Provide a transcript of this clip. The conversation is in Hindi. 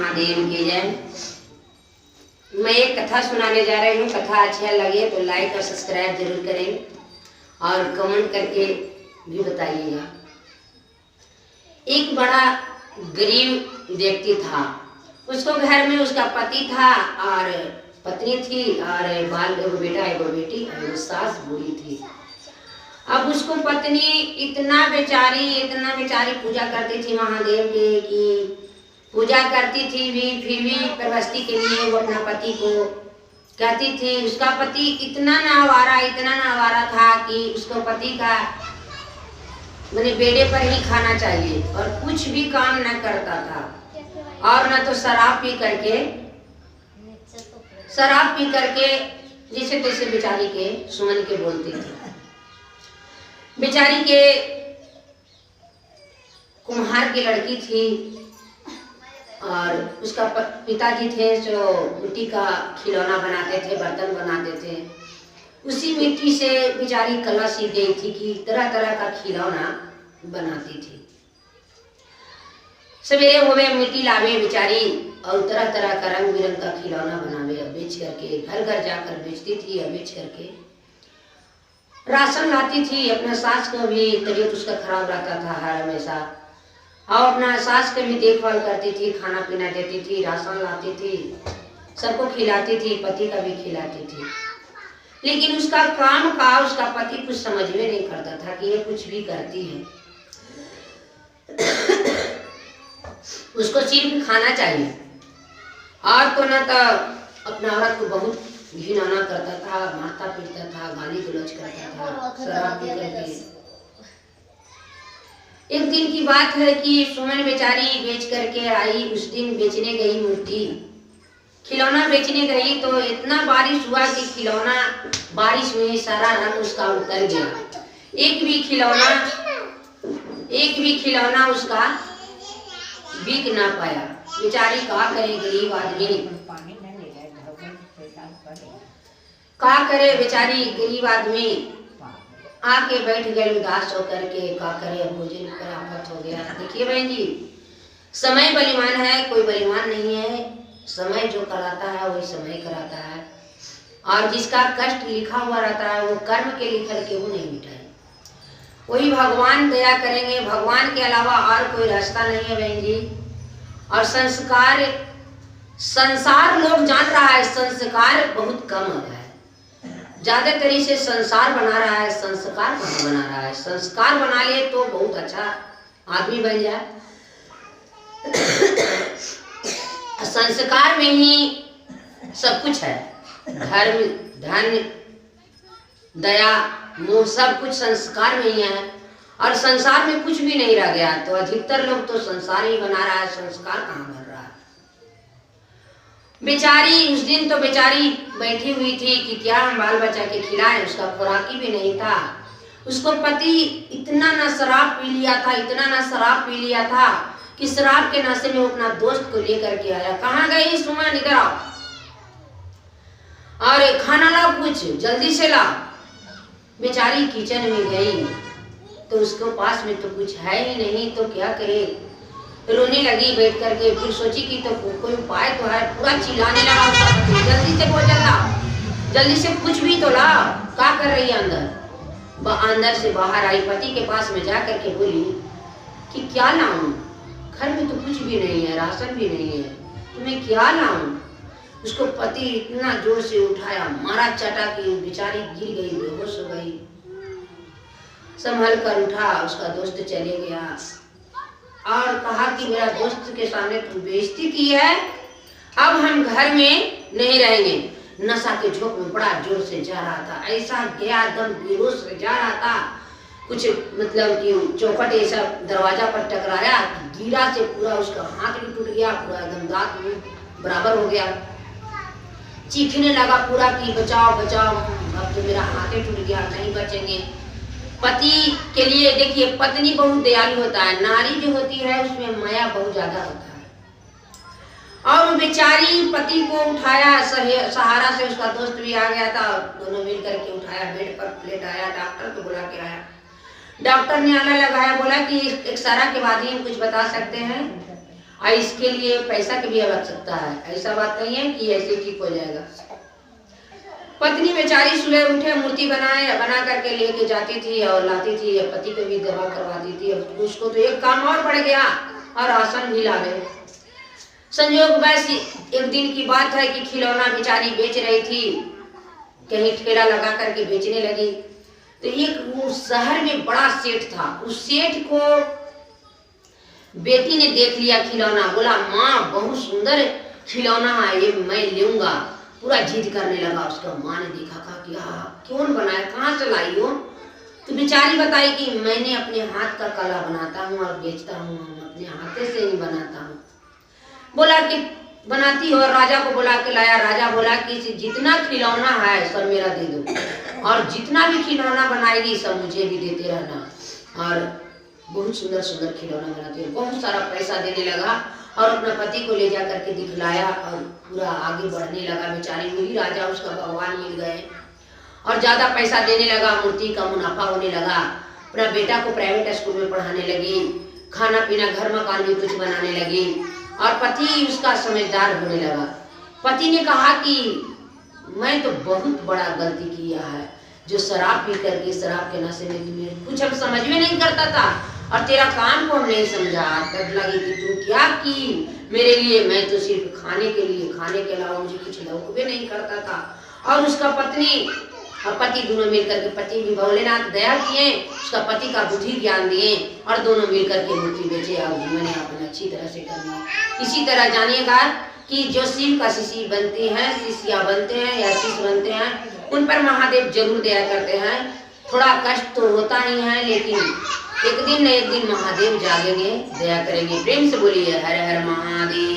महादेव की जय। मैं एक कथा सुनाने जा रही हूँ। कथा अच्छा लगे तो लाइक और सब्सक्राइब जरूर करें और कमेंट करके भी बताइएगा। एक बड़ा गरीब व्यक्ति था। उसको घर में उसका पति था और पत्नी थी और एगो बेटा एगो बेटी और एगो सास बूढ़ी थी। अब उसको पत्नी इतना बेचारी पूजा करती थी महादेव के कि पूजा करती थी भी, फिर भी परवस्ती के लिए वो अपना पति को कहती थी। उसका पति इतना ना आवारा था कि उसको पति का मैंने बेड़े पर ही खाना चाहिए और कुछ भी काम न करता था। और न तो शराब पी करके जैसे तैसे बेचारी के सुमन के बोलती थी। बेचारी के कुम्हार की लड़की थी और उसका पिताजी थे जो मिट्टी का खिलौना बनाते थे, बर्तन बनाते थे। उसी मिट्टी से बेचारी कला सीख गई थी कि तरह तरह का खिलौना बनाती थी। सवेरे होवे मिट्टी लावे बेचारी और तरह तरह का रंग बिरंग का खिलौना बनावे और बेच करके घर घर जाकर बेचती थी और बेच करके राशन लाती थी। अपना सास को भी तबीयत उसका खराब रहता था हर हमेशा, और अपना सास की भी देखभाल करती थी, खाना पीना देती थी, राशन लाती थी, सबको खिलाती थी, पति का भी खिलाती थी। लेकिन उसका काम का उसका पति कुछ समझ में नहीं करता था कि ये कुछ भी करती है। उसको सिर्फ खाना चाहिए और तो न तो अपना औरत को बहुत घिनौना करता था, मारता पीटता था, गाली गलौज करता था, शराब पी करके। एक दिन की बात है कि सुमन बेचारी बेच करके आई। उस दिन बेचने गई मिट्टी खिलौना बेचने गई तो इतना बारिश हुआ कि खिलौना बारिश में सारा रंग उसका उतर गया। एक भी खिलौना उसका बिक ना पाया। बेचारी क्या करे गरीब आदमी, क्या करे बेचारी गरीब आदमी। आके बैठ गए उदास होकर के, क्या करे भोजन पर आफत हो गया। देखिए बहन जी, समय बलिवान है, कोई बलिवान नहीं है। समय जो कराता है वही समय कराता है और जिसका कष्ट लिखा हुआ रहता है वो कर्म के लिखल के वो नहीं मिटाए। वही भगवान दया करेंगे, भगवान के अलावा और कोई रास्ता नहीं है बहन जी। और संसार लोग जान रहा है, संस्कार बहुत कम हो रहा है। ज्यादातर से संसार बना रहा है, संस्कार बना रहा है। संस्कार बना ले तो बहुत अच्छा आदमी बन जाए। संस्कार में ही सब कुछ है, धर्म धन दया मोह सब कुछ संस्कार में ही है। और संसार में कुछ भी नहीं रह गया तो अधिकतर लोग तो संसार ही बना रहा है, संस्कार कहाँ बन रहा है। बेचारी उस दिन तो बेचारी बैठी हुई थी कि क्या हम बाल बच्चा के खिलाएं, उसका खुराकी भी नहीं था। उसको पति इतना ना शराब पी लिया था कि शराब के नशे में वो अपना दोस्त को लेकर के आया। कहाँ गई सुमन, इधर आओ और खाना लाओ, कुछ जल्दी से ला। बेचारी किचन में गई तो उसको पास में तो कुछ है ही नहीं, तो क्या करे, रोने लगी बैठ करके। फिर सोची कि तो कोई उपाय तो है। पूरा चिल्लाने लगा उसका पति, जल्दी से भोजन ला, जल्दी से कुछ भी तो ला। क्या कर रही है अंदर से बाहर आई, पति के पास में जा करके बोली कि क्या लाऊं, घर में तो कुछ भी नहीं है, राशन भी नहीं है, तुम्हें क्या लाऊं। उसको पति इतना जोर से उठाया, मारा चाटा कि बेचारी गिर गई, बेहोश हो गई। संभल कर उठा, उसका दोस्त चले गया और कहा कि मेरा दोस्त के सामने तुम बेइज्जती की है, अब हम घर में नहीं रहेंगे। नशा के झोंक में बड़ा जोर से जा रहा था, ऐसा गया दम बेहोश से जा रहा था। कुछ मतलब कि चौखट ऐसा दरवाजा पर टकराया, गिरा से पूरा उसका हाथ भी टूट गया, पूरा एकदम दांत में बराबर हो गया। चीखने लगा पूरा कि बचाओ बचाओ, अब तो मेरा हाथ ही टूट गया, नहीं बचेंगे। पति के लिए देखिए, पत्नी बहुत दयालु होता है, नारी जो होती है उसमें माया बहुत ज्यादा होता है। और बेचारी पति को उठाया, सहारा से उसका दोस्त भी आ गया था, दोनों मिल करके उठाया, बेड पर लेटाया, डॉक्टर को बुला के आया। डॉक्टर ने आला लगाया, बोला कि एक्सरा के बाद ही हम कुछ बता सकते हैं और इसके लिए पैसा की भी आवश्यकता है, ऐसा बात नहीं है कि ऐसे ठीक हो जाएगा। पत्नी बेचारी सुबह उठे मूर्ति बना करके लेके जाती थी और लाती थी, पति को भी दवा करवाती थी। उसको तो एक काम और पड़ गया और आसन भी लावे। संयोग बस एक दिन की बात है कि खिलौना बेचारी बेच रही थी, कहीं ठेला लगा करके बेचने लगी। तो एक वो शहर में बड़ा सेठ था, उस सेठ को बेटी ने देख लिया खिलौना, बोला माँ बहुत सुंदर खिलौना है ये, मैं लूंगा। पूरा जिद करने लगा। उसका माँ ने देखा, कहा कि कौन बनाया, कहाँ से लाई हो? तो बेचारी बताई कि मैंने अपने हाथ का कला बनाता हूँ और बेचता हूँ, अपने हाथे से ही बनाता हूँ। बोला कि बनाती हो, राजा को बुला के लाया। राजा बोला कि जितना खिलौना है सब मेरा दे दो और जितना भी खिलौना बनाएगी सब मुझे भी देते रहना। और बहुत सुंदर सुंदर खिलौना बनाती है, बहुत सारा पैसा देने लगा और अपना पति को ले जा करके दिखलाया और पूरा आगे बढ़ने लगा। बेचारी वही राजा उसका भगवान मिल गए और ज्यादा पैसा देने लगा, मूर्ति का मुनाफा होने लगा। अपना बेटा को प्राइवेट स्कूल में पढ़ाने लगी, खाना पीना घर मकान भी कुछ बनाने लगी और पति उसका समझदार होने लगा। पति ने कहा कि मैं तो बहुत बड़ा गलती किया है, जो शराब पी करके शराब के नशे में तुम्हें कुछ अब समझ में नहीं करता था और तेरा काम को हम नहीं समझा। तब लगी कि तू क्या की मेरे लिए, मैं तो सिर्फ खाने के लिए, खाने के अलावा मुझे कुछ लौक भी नहीं करता था। और उसका पत्नी और पति दोनों मिलकर के, पति भी भोलेनाथ दया किए, उसका पति का बुद्धि ज्ञान दिए और दोनों मिलकर के मूर्ति बेचे और जीवन यापन अच्छी तरह से कर लिया। इसी तरह जानिएगा कि जो शिव का शिष्य बनते हैं, शिष्या बनते हैं या शिष्य बनते हैं, उन पर महादेव जरूर दया करते हैं। थोड़ा कष्ट तो होता ही है, लेकिन एक दिन न एक दिन महादेव जागेंगे, दया करेंगे। प्रेम से बोलिए हर हर महादेव।